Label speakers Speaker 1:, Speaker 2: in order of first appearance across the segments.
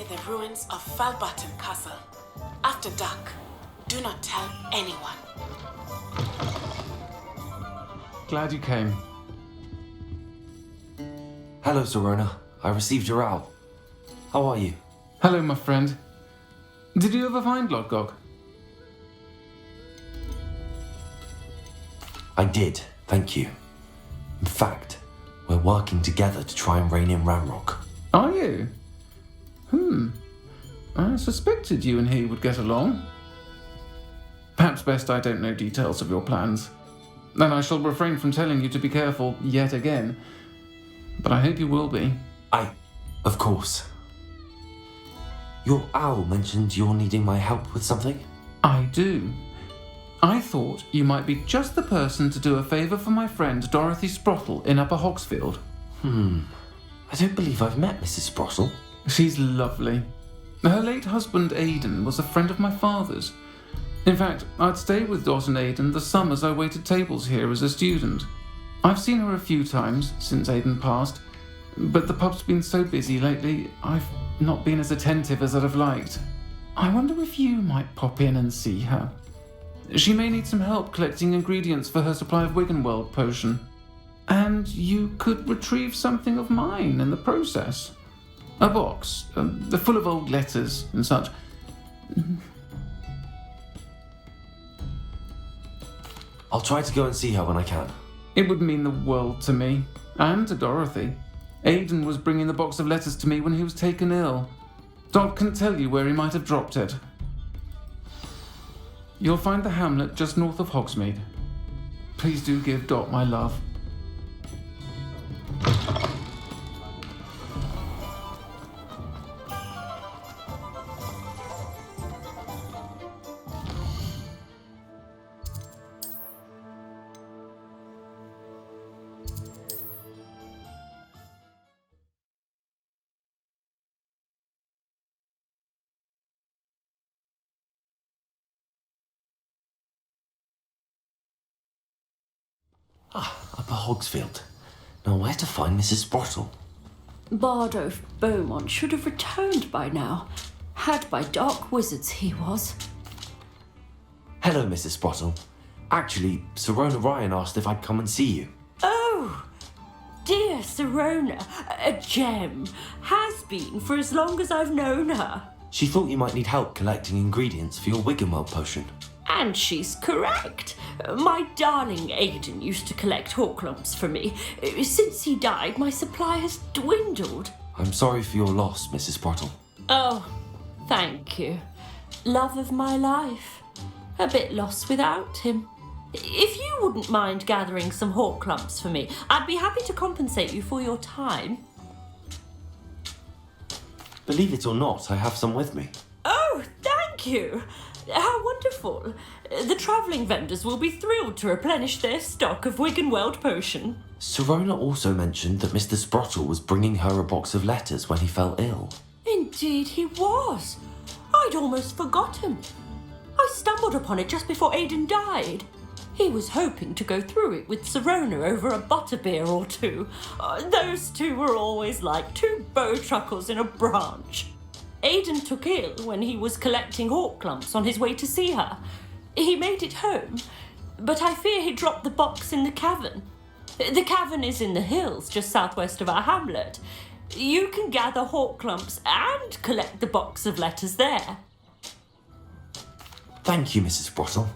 Speaker 1: the ruins of Falbutton Castle. After dark, do not tell anyone.
Speaker 2: Glad you came.
Speaker 3: Hello, Sirona. I received your owl. How are you?
Speaker 2: Hello, my friend. Did you ever find Lodgok?
Speaker 3: I did, thank you. In fact, we're working together to try and rein in Ramrock.
Speaker 2: Are you? I suspected you and he would get along. Perhaps best I don't know details of your plans. Then I shall refrain from telling you to be careful yet again. But I hope you will be.
Speaker 3: Of course. Your owl mentioned you're needing my help with something?
Speaker 2: I do. I thought you might be just the person to do a favour for my friend Dorothy Sprottle in Upper Hogsfield.
Speaker 3: I don't believe I've met Mrs. Sprottle.
Speaker 2: She's lovely. Her late husband Aidan was a friend of my father's. In fact, I'd stayed with Dot and Aidan the summers I waited tables here as a student. I've seen her a few times since Aidan passed, but the pub's been so busy lately, I've not been as attentive as I'd have liked. I wonder if you might pop in and see her. She may need some help collecting ingredients for her supply of Wiggenweld potion. And you could retrieve something of mine in the process. A box, full of old letters and such.
Speaker 3: I'll try to go and see her when I can.
Speaker 2: It would mean the world to me, and to Dorothy. Aidan was bringing the box of letters to me when he was taken ill. Dot can tell you where he might have dropped it. You'll find the hamlet just north of Hogsmeade. Please do give Dot my love.
Speaker 3: Upper Hogsfield. Now where to find Mrs. Sprottle?
Speaker 4: Bardolph Beaumont should have returned by now. Had by dark wizards he was.
Speaker 3: Hello, Mrs. Sprottle. Actually, Sirona Ryan asked if I'd come and see you.
Speaker 4: Oh, dear Sirona, a gem. Has been for as long as I've known her.
Speaker 3: She thought you might need help collecting ingredients for your Wiggenweld potion.
Speaker 4: And she's correct. My darling Aidan used to collect Horklumps for me. Since he died, my supply has dwindled.
Speaker 3: I'm sorry for your loss, Mrs. Sprottle.
Speaker 4: Oh, thank you. Love of my life. A bit lost without him. If you wouldn't mind gathering some Horklumps for me, I'd be happy to compensate you for your time.
Speaker 3: Believe it or not, I have some with me.
Speaker 4: Oh, thank you. How wonderful. The travelling vendors will be thrilled to replenish their stock of Wiggenweld potion.
Speaker 3: Sirona also mentioned that Mr. Sprottle was bringing her a box of letters when he fell ill.
Speaker 4: Indeed he was. I'd almost forgotten. I stumbled upon it just before Aidan died. He was hoping to go through it with Sirona over a butterbeer or two. Those two were always like two bowtruckles in a branch. Aidan took ill when he was collecting Horklumps on his way to see her. He made it home, but I fear he dropped the box in the cavern. The cavern is in the hills just southwest of our hamlet. You can gather Horklumps and collect the box of letters there.
Speaker 3: Thank you, Mrs. Sprottle.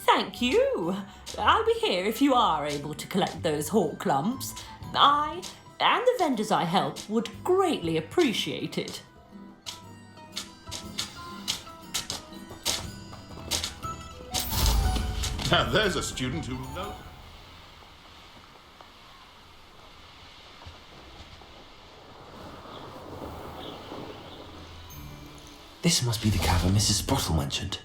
Speaker 4: Thank you. I'll be here if you are able to collect those Horklumps. I and the vendors I help would greatly appreciate it.
Speaker 5: Now there's a student who knows.
Speaker 3: This must be the cavern Mrs. Sprottle mentioned.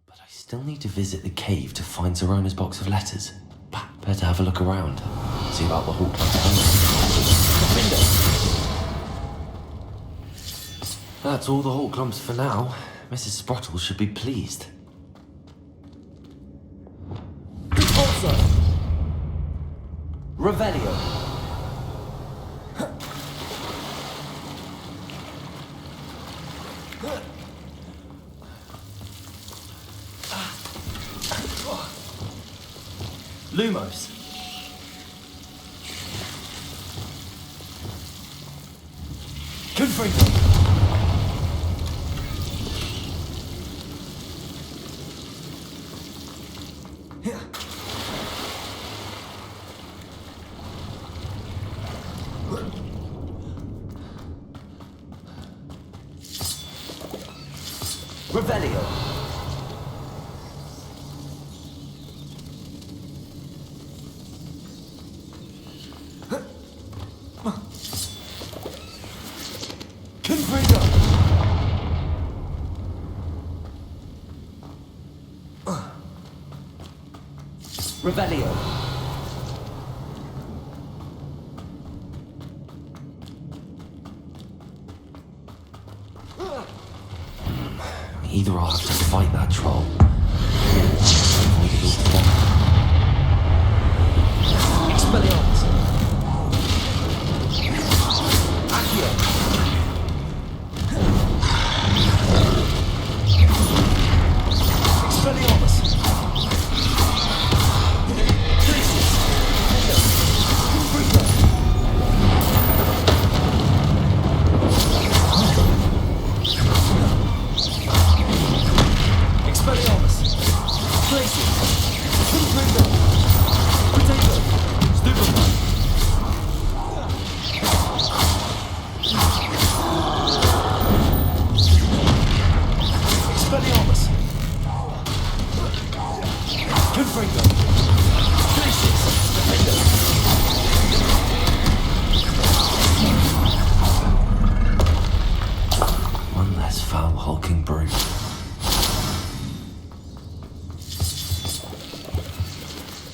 Speaker 3: But I still need to visit the cave to find Sirona's box of letters. Better have a look around. See about the whole That's all the Horklumps for now. Mrs. Sprottle should be pleased. Revelio. Lumos. Confringo. Revelio. Confringo. Revelio. Either I'll have to fight that troll, or avoid it altogether. Expelliarmus. Accio. Expelliarmus. Thesis. Confringo. Expelliarmus. Places. Confringo. Potato. Stupefy. Expelliarmus. Confringo. Places. Potato. One less foul hulking brute.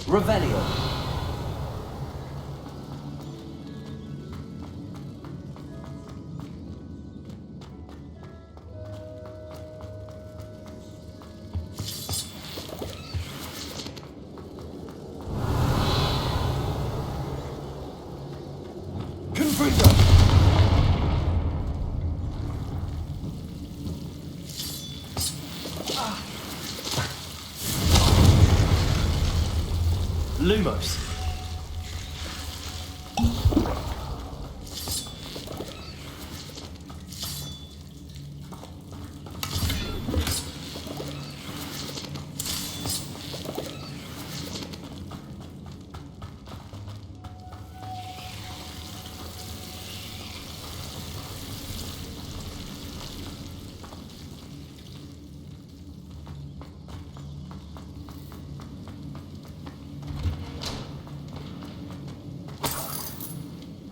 Speaker 3: Revelio. Confringo. Lumos.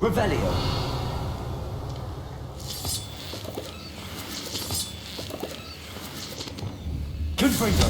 Speaker 3: Revelio. Confringo.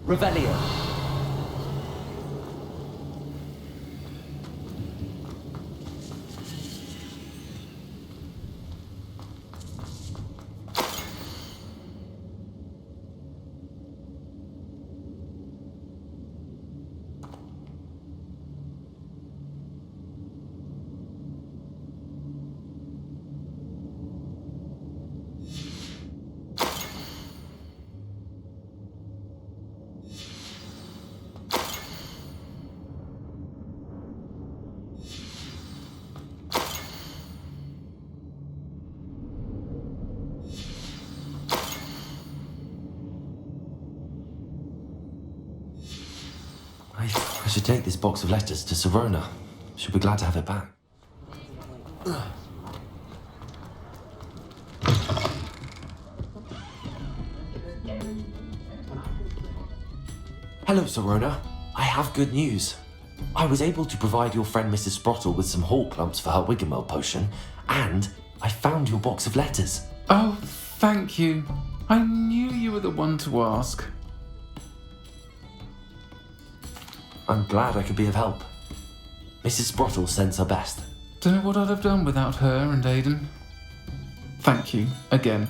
Speaker 3: Revelio. I should take this box of letters to Serona. She'll be glad to have it back. Hello, Serona. I have good news. I was able to provide your friend Mrs. Sprottle with some whole clumps for her Wiggamel potion, and I found your box of letters.
Speaker 2: Oh, thank you. I knew you were the one to ask.
Speaker 3: I'm glad I could be of help. Mrs. Sprottle sends her best.
Speaker 2: Don't know what I'd have done without her and Aidan. Thank you, again,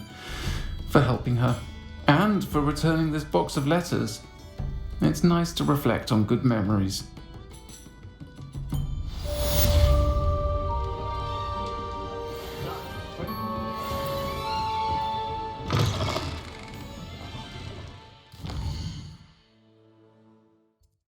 Speaker 2: for helping her, and for returning this box of letters. It's nice to reflect on good memories.